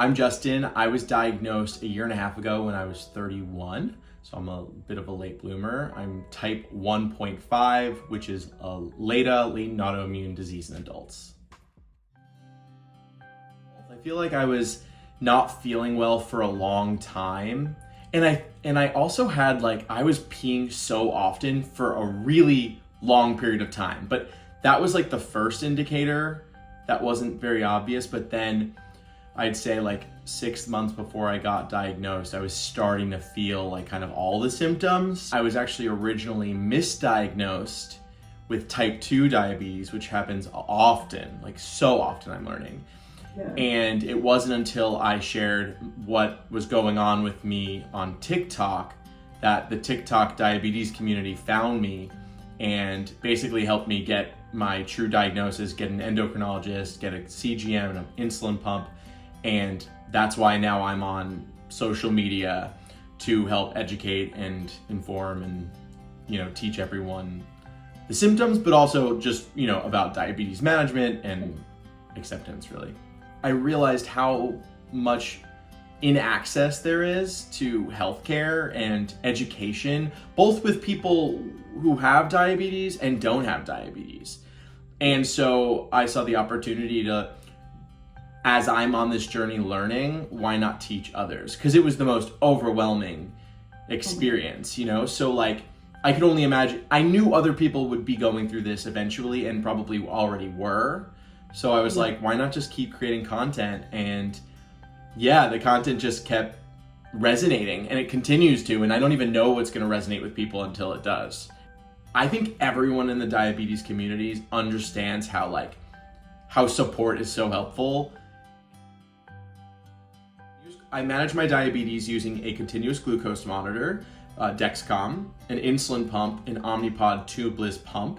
I'm Justin. I was diagnosed a year and a half ago when I was 31, so I'm a bit of a late bloomer. I'm type 1.5, which is a latent autoimmune disease in adults. I feel like I was not feeling well for a long time, and I also had I was peeing so often for a really long period of time, but that was the first indicator. That wasn't very obvious, but then I'd say 6 months before I got diagnosed, I was starting to feel kind of all the symptoms. I was actually originally misdiagnosed with type 2 diabetes, which happens often, so often, I'm learning. Yeah. And it wasn't until I shared what was going on with me on TikTok that the TikTok diabetes community found me and basically helped me get my true diagnosis, get an endocrinologist, get a CGM and an insulin pump. And that's why now I'm on social media to help educate and inform and, teach everyone the symptoms, but also just, about diabetes management and acceptance, really. I realized how much inaccess there is to healthcare and education, both with people who have diabetes and don't have diabetes. And so I saw the opportunity to, as I'm on this journey learning, why not teach others? Because it was the most overwhelming experience, So I could only imagine, I knew other people would be going through this eventually and probably already were. So I was why not just keep creating content? And yeah, the content just kept resonating, and it continues to, and I don't even know what's going to resonate with people until it does. I think everyone in the diabetes communities understands how support is so helpful. I manage my diabetes using a continuous glucose monitor, Dexcom, an insulin pump, an Omnipod tubeless pump.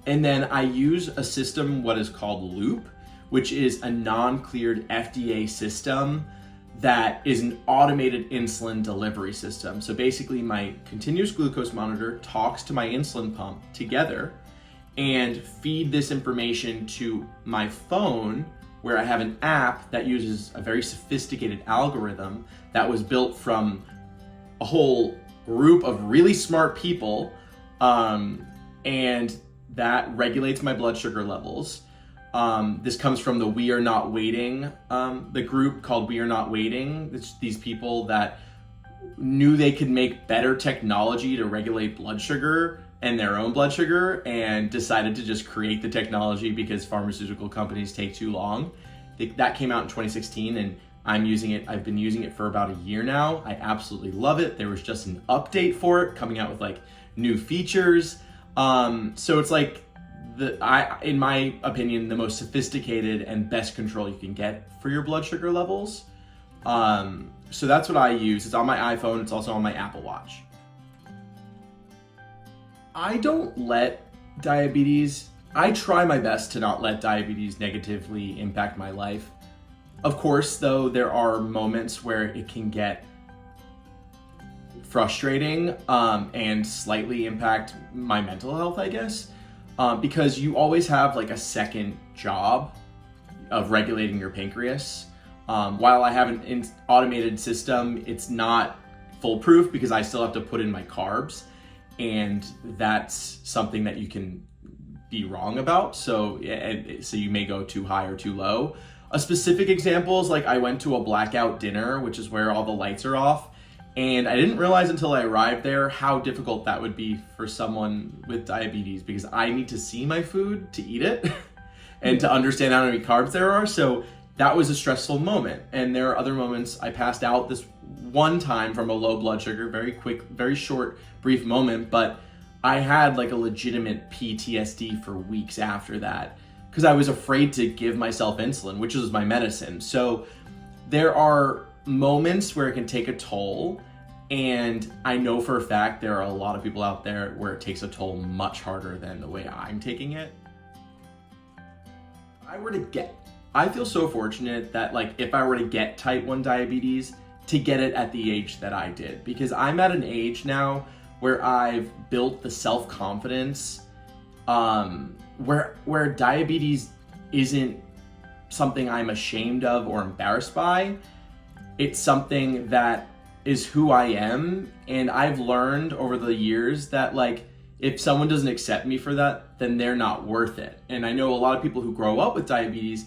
And then I use a system, what is called Loop, which is a non-cleared FDA system that is an automated insulin delivery system. So basically my continuous glucose monitor talks to my insulin pump together and feed this information to my phone, where I have an app that uses a very sophisticated algorithm that was built from a whole group of really smart people, and that regulates my blood sugar levels. This comes from the We Are Not Waiting, the group called We Are Not Waiting. It's these people that knew they could make better technology to regulate blood sugar and their own blood sugar, and decided to just create the technology because pharmaceutical companies take too long. That came out in 2016, and I'm using it. I've been using it for about a year now. I absolutely love it. There was just an update for it coming out with new features. So it's in my opinion, the most sophisticated and best control you can get for your blood sugar levels. So that's what I use. It's on my iPhone. It's also on my Apple Watch. I don't let diabetes, I try my best to not let diabetes negatively impact my life. Of course, though, there are moments where it can get frustrating and slightly impact my mental health, I guess, because you always have a second job of regulating your pancreas. While I have an automated system, it's not foolproof because I still have to put in my carbs, and that's something that you can be wrong about. So you may go too high or too low. A specific example is I went to a blackout dinner, which is where all the lights are off. And I didn't realize until I arrived there how difficult that would be for someone with diabetes, because I need to see my food to eat it and to understand how many carbs there are. So that was a stressful moment. And there are other moments. I passed out this one time from a low blood sugar, very quick, very short, brief moment, but I had a legitimate PTSD for weeks after that because I was afraid to give myself insulin, which was my medicine. So there are moments where it can take a toll, and I know for a fact there are a lot of people out there where it takes a toll much harder than the way I'm taking it. I feel so fortunate that if I were to get type 1 diabetes, to get it at the age that I did, because I'm at an age now where I've built the self-confidence, where diabetes isn't something I'm ashamed of or embarrassed by. It's something that is who I am, and I've learned over the years that like if someone doesn't accept me for that, then they're not worth it. And I know a lot of people who grow up with diabetes,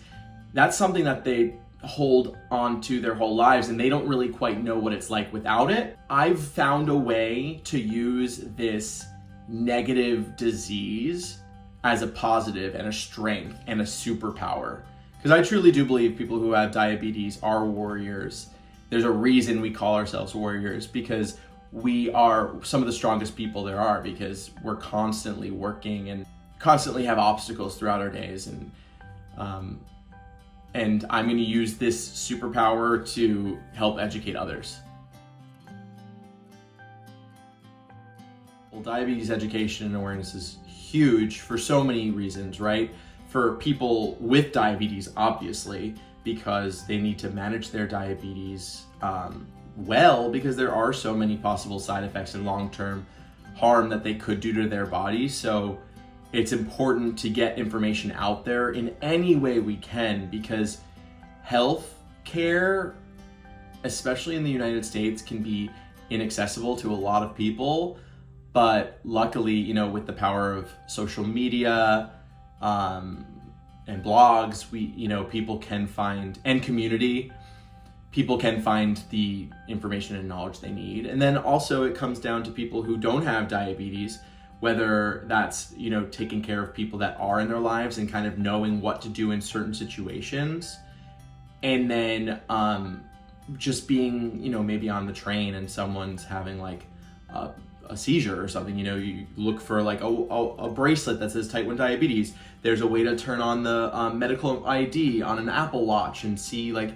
that's something that they hold on to their whole lives, and they don't really quite know what it's like without it. I've found a way to use this negative disease as a positive and a strength and a superpower. Because I truly do believe people who have diabetes are warriors. There's a reason we call ourselves warriors, because we are some of the strongest people there are, because we're constantly working and constantly have obstacles throughout our days. And I'm going to use this superpower to help educate others. Well, diabetes education and awareness is huge for so many reasons, right? For people with diabetes, obviously, because they need to manage their diabetes well, because there are so many possible side effects and long-term harm that they could do to their body. So it's important to get information out there in any way we can, because health care, especially in the United States, can be inaccessible to a lot of people. But luckily, you know, with the power of social media and blogs, people can find, and community, people can find the information and knowledge they need. And then also it comes down to people who don't have diabetes, whether that's, taking care of people that are in their lives and kind of knowing what to do in certain situations. And then just being, maybe on the train and someone's having like a seizure or something, you look for like a bracelet that says type 1 diabetes. There's a way to turn on the medical ID on an Apple Watch and see like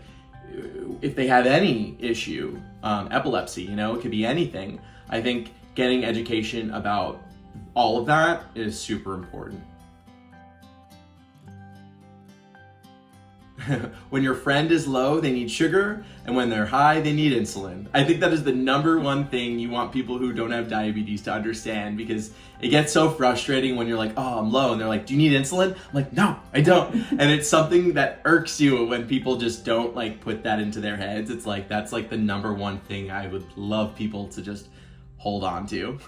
if they have any issue, epilepsy, it could be anything. I think getting education about all of that is super important. When your friend is low, they need sugar, and when they're high, they need insulin. I think that is the number one thing you want people who don't have diabetes to understand, because it gets so frustrating when you're like, oh, I'm low, and they're like, do you need insulin? I'm like, no, I don't. And it's something that irks you when people just don't like put that into their heads. It's like, that's like the number one thing I would love people to just hold on to.